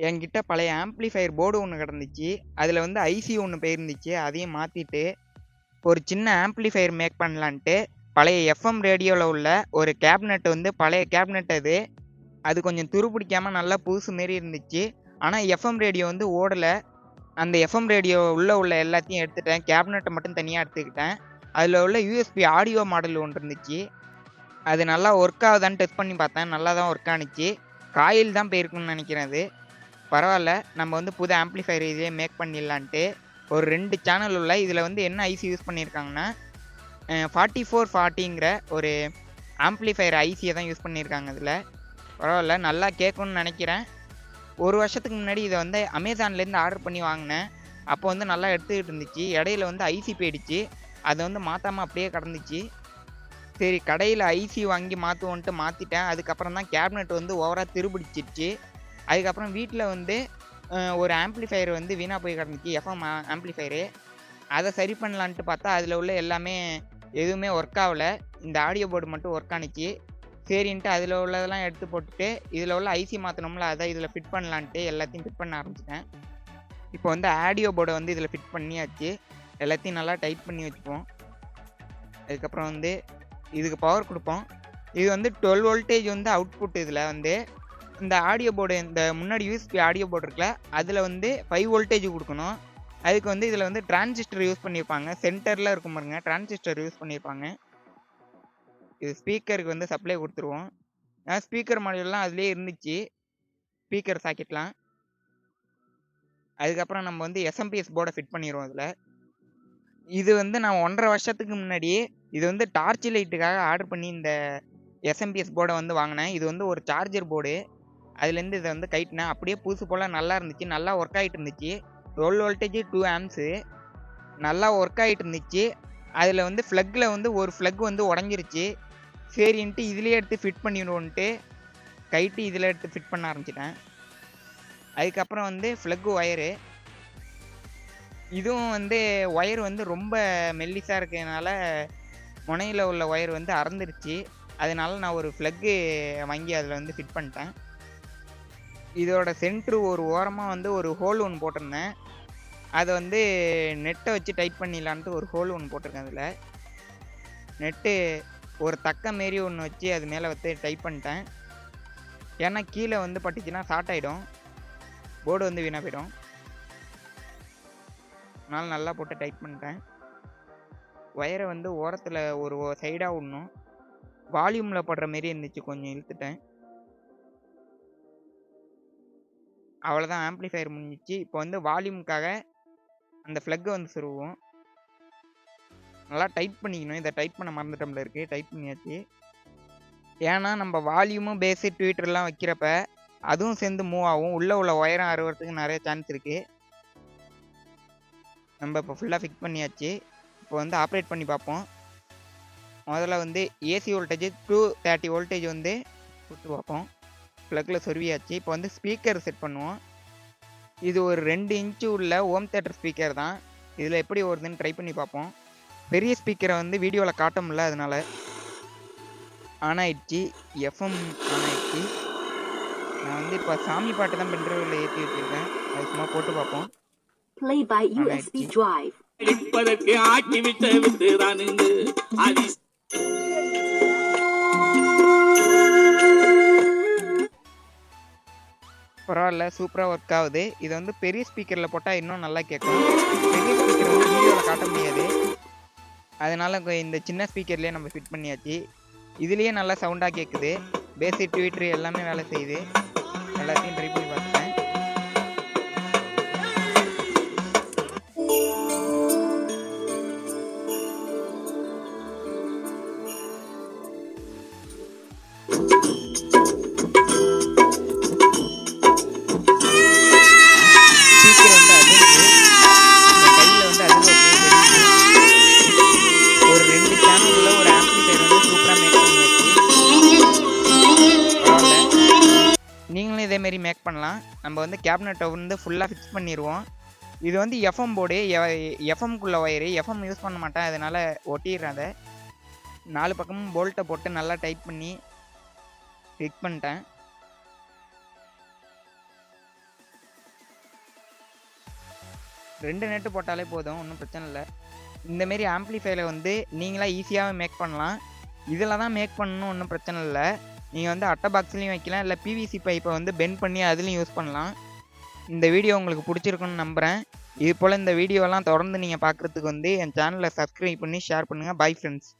என்கிட்ட பழைய amplifier board ஒன்று கிடந்துச்சு. அதில் வந்து ஐசி ஒன்று போயிருந்துச்சு. அதையும் மாற்றிட்டு ஒரு சின்ன ஆம்ப்ளிஃபையர் மேக் பண்ணலான்ட்டு பழைய எஃப்எம் ரேடியோவில் உள்ள ஒரு கேபினெட் வந்து பழைய கேபினெட் அது கொஞ்சம் துரு பிடிக்காமல் நல்லா புதுசு மாரி இருந்துச்சு. ஆனால் எஃப்எம் ரேடியோ வந்து ஓடலை. அந்த எஃப்எம் ரேடியோ உள்ள எல்லாத்தையும் எடுத்துட்டேன். கேபினெட்டை மட்டும் தனியாக எடுத்துக்கிட்டேன். அதில் உள்ள யூஎஸ்பி ஆடியோ மாடல் ஒன்று இருந்துச்சு. அது நல்லா ஒர்க் ஆகுதான்னு டெஸ்ட் பண்ணி பார்த்தேன். நல்லா தான் ஒர்க் ஆனுச்சு. காயில் தான் போயிருக்குன்னு நினைக்கிறேன் அது. பரவாயில்ல, நம்ம வந்து புது ஆம்ப்ளிஃபையர் இதே மேக் பண்ணிடலான்ட்டு ஒரு 2 சேனல் உள்ள இதில் வந்து என்ன ஐசி யூஸ் பண்ணியிருக்காங்கன்னா 4440ங்கிற ஒரு ஆம்ப்ளிஃபையர் ஐசியை தான் யூஸ் பண்ணியிருக்காங்க. இதில் பரவாயில்ல, நல்லா கேட்கும்னு நினைக்கிறேன். ஒரு வருஷத்துக்கு முன்னாடி இதை வந்து அமேசான்லேருந்து ஆர்டர் பண்ணி வாங்கினேன். அப்போ வந்து நல்லா எடுத்துக்கிட்டு இருந்துச்சு. இடையில வந்து ஐசி போயிடுச்சு. அதை வந்து மாற்றாமல் அப்படியே கிடந்துச்சு. சரி, கடையில் ஐசி வாங்கி மாற்றுவோன்ட்டு மாற்றிட்டேன். அதுக்கப்புறம் தான் கேபினெட் வந்து ஓவராக திருபிடிச்சிருச்சு. அதுக்கப்புறம் வீட்டில் வந்து ஒரு ஆம்ப்ளிஃபையர் வந்து வீணாக போய் கிடந்துச்சு, எஃப்எம் ஆம்ப்ளிஃபையரு. அதை சரி பண்ணலான்ட்டு பார்த்தா அதில் உள்ள எல்லாமே எதுவுமே ஒர்க் ஆகலை. இந்த ஆடியோ போர்டு மட்டும் ஒர்க் ஆனிச்சு. சரின்ட்டு அதில் உள்ளதெல்லாம் எடுத்து போட்டுட்டு இதில் உள்ள ஐசி மாற்றணும்ல, அதை இதில் ஃபிட் பண்ணலான்ட்டு எல்லாத்தையும் ஃபிட் பண்ண ஆரம்பிச்சிட்டேன். இப்போ வந்து ஆடியோ போர்டை வந்து இதில் ஃபிட் பண்ணியாச்சு. எல்லாத்தையும் நல்லா டைட் பண்ணி வச்சுப்போம். அதுக்கப்புறம் வந்து இதுக்கு பவர் கொடுப்போம். இது வந்து 12 வோல்டேஜ் வந்து அவுட்புட். இதில் வந்து இந்த ஆடியோ போர்டு, இந்த முன்னாடி யூஎஸ்பி ஆடியோ போர்டு இருக்குல்ல, அதில் வந்து 5 வோல்டேஜ் கொடுக்கணும். அதுக்கு வந்து இதில் வந்து டிரான்சிஸ்டர் யூஸ் பண்ணியிருப்பாங்க. சென்டரில் இருக்கும் பாருங்க, டிரான்சிஸ்டர் யூஸ் பண்ணியிருப்பாங்க. இது ஸ்பீக்கருக்கு வந்து சப்ளை கொடுத்துருவோம். ஸ்பீக்கர் மாடியூல்லாம் அதுலேயே இருந்துச்சு, ஸ்பீக்கர் சாக்கெட்லாம். அதுக்கப்புறம் நம்ம வந்து எஸ்எம்பிஎஸ் போர்டை ஃபிட் பண்ணிடுவோம். இதில் இது வந்து நான் 1.5 வருஷத்துக்கு முன்னாடியே இது வந்து டார்ச் லைட்டுக்காக ஆர்டர் பண்ணி இந்த எஸ்எம்பிஎஸ் போர்டை வந்து வாங்கினேன். இது வந்து ஒரு சார்ஜர் போர்டு. அதுலேருந்து இதை வந்து கைட்டினேன். அப்படியே புதுசு போல் நல்லா இருந்துச்சு. நல்லா ஒர்க் ஆகிட்டு இருந்துச்சு. 12 வோல்டேஜ் 2 ஆம்ஸு நல்லா ஒர்க் ஆகிட்டு இருந்துச்சு. அதில் வந்து ஃப்ளக்கில் வந்து ஒரு ஃப்ளக் வந்து உடஞ்சிருச்சு. சரின்ட்டு இதுலேயே எடுத்து ஃபிட் பண்ணிடுவோன்ட்டு கைட்டு இதில் எடுத்து ஃபிட் பண்ண ஆரம்பிச்சிட்டேன். அதுக்கப்புறம் வந்து ஃப்ளக்கு ஒயரு, இதுவும் வந்து ஒயர் வந்து ரொம்ப மெல்லிஸாக இருக்கிறதுனால முனையில் உள்ள ஒயர் வந்து அறந்துருச்சு. அதனால நான் ஒரு ஃப்ளக்கு வாங்கி அதில் வந்து ஃபிட் பண்ணிட்டேன். இதோட சென்ட்ரு ஒரு ஓரமாக வந்து ஒரு ஹோல் ஒன்று போட்டிருந்தேன். அதை வந்து நெட்டை வச்சு டைட் பண்ணிடலான்ட்டு ஒரு ஹோல் ஒன்று போட்டிருக்கேன். அதில் நெட்டு ஒரு தக்க மாரி ஒன்று வச்சு அது மேலே வச்சு டைட் பண்ணிட்டேன். ஏன்னா கீழே வந்து பட்டுச்சுன்னா ஷார்ட் ஆகிடும், போர்டு வந்து வீணாக போயிடும். அதனால் நல்லா போட்டு டைட் பண்ணிட்டேன். ஒயரை வந்து ஓரத்தில் ஒரு சைடாக விடணும். வால்யூமில் படுற மாரி இருந்துச்சு, கொஞ்சம் இழுத்துட்டேன். அவ்வளோதான், ஆம்ப்ளிஃபையர் முடிஞ்சிச்சு. இப்போ வந்து வால்யூமுக்காக அந்த ஃப்ளக்கை வந்து சொருவோம். நல்லா டைட் பண்ணிக்கணும். இதை டைட் பண்ண மறந்துட்டோம்ல இருக்குது, டைட் பண்ணியாச்சு. ஏன்னா நம்ம வால்யூமும் பேஸு ட்வீட்டர்லாம் வைக்கிறப்ப அதுவும் சேர்ந்து மூவ் ஆகும். உள்ளே உள்ள ஒயரம் அறுவறதுக்கு நிறைய சான்ஸ் இருக்குது. நம்ம இப்போ ஃபுல்லாக ஃபிக்ஸ் பண்ணியாச்சு. இப்போ வந்து ஆப்ரேட் பண்ணி பார்ப்போம். முதல்ல வந்து ஏசி வோல்டேஜ் 230 வோல்டேஜ் வந்து கொடுத்து பார்ப்போம். ப்ளக்கில் சொருவியாச்சு. இப்போ வந்து ஸ்பீக்கர் செட் பண்ணுவோம். இது ஒரு 2 இன்ச்சு உள்ள ஹோம் தியேட்டர் ஸ்பீக்கர் தான். இதில் எப்படி வருதுன்னு ட்ரை பண்ணி பார்ப்போம். பெரிய ஸ்பீக்கரை வந்து வீடியோவில் காட்ட முடியல, அதனால் ஆன் ஆயிடுச்சு. எஃப்எம் ஆன் ஆயிடுச்சு. நான் வந்து இப்போ சாமி பாட்டு தான் பென்ட்ரைவில் ஏற்றி வச்சுருக்கேன். அது சும்மா போட்டு பார்ப்போம். Play by USB drive. பரவாயில்ல, சூப்பராக ஒர்க் ஆகுது. இதை வந்து பெரிய ஸ்பீக்கரில் போட்டால் இன்னும் நல்லா கேட்கும். பெரிய ஸ்பீக்கர் வந்து வீடியோவில் காட்ட முடியாது, அதனால் இந்த சின்ன ஸ்பீக்கர்லேயே நம்ம ஃபிட் பண்ணியாச்சு. இதுலேயே நல்லா சவுண்டாக கேட்குது. பேசிக் ட்வீட்ரு எல்லாமே வேலை செய்யுது. எல்லாத்தையும் ட்ரை பண்ணி பார்த்துட்டேன். நீங்களும் இதேமாரி மேக் பண்ணலாம். நம்ம வந்து கேபினெட்டை வந்து ஃபுல்லாக ஃபிக்ஸ் பண்ணிடுவோம். இது வந்து எஃப்எம் போர்டு, எஃப்எம்குள்ளே ஒயரு. எஃப்எம் யூஸ் பண்ண மாட்டேன், அதனால் ஒட்டிடுறேன். அதை 4 பக்கமும் போல்ட்டை போட்டு நல்லா டைட் பண்ணி ஃபிக்ஸ் பண்ணிட்டேன். 2 நெட்டு போட்டாலே போதும், ஒண்ணும் பிரச்சனை இல்ல. இந்த மாரி ஆம்பிளிஃபையர வந்து நீங்களா ஈஸியாவே மேக் பண்ணலாம். இதில தான் மேக் பண்ணணும் ஒண்ணும் பிரச்சனை இல்ல. நீங்க வந்து அட்ட பாக்ஸ்லயும் வைக்கலாம், இல்ல பிவிசி பைப்ப வந்து பெண்ட் பண்ணி அதிலயும் யூஸ் பண்ணலாம். இந்த வீடியோ உங்களுக்கு புடிச்சிருக்கும்னு நம்புறேன். இது போல இந்த வீடியோலாம் தொடர்ந்து நீங்க பார்க்கறதுக்கு வந்து என் சேனல சப்ஸ்கிரைப் பண்ணி ஷேர் பண்ணுங்க. Bye friends.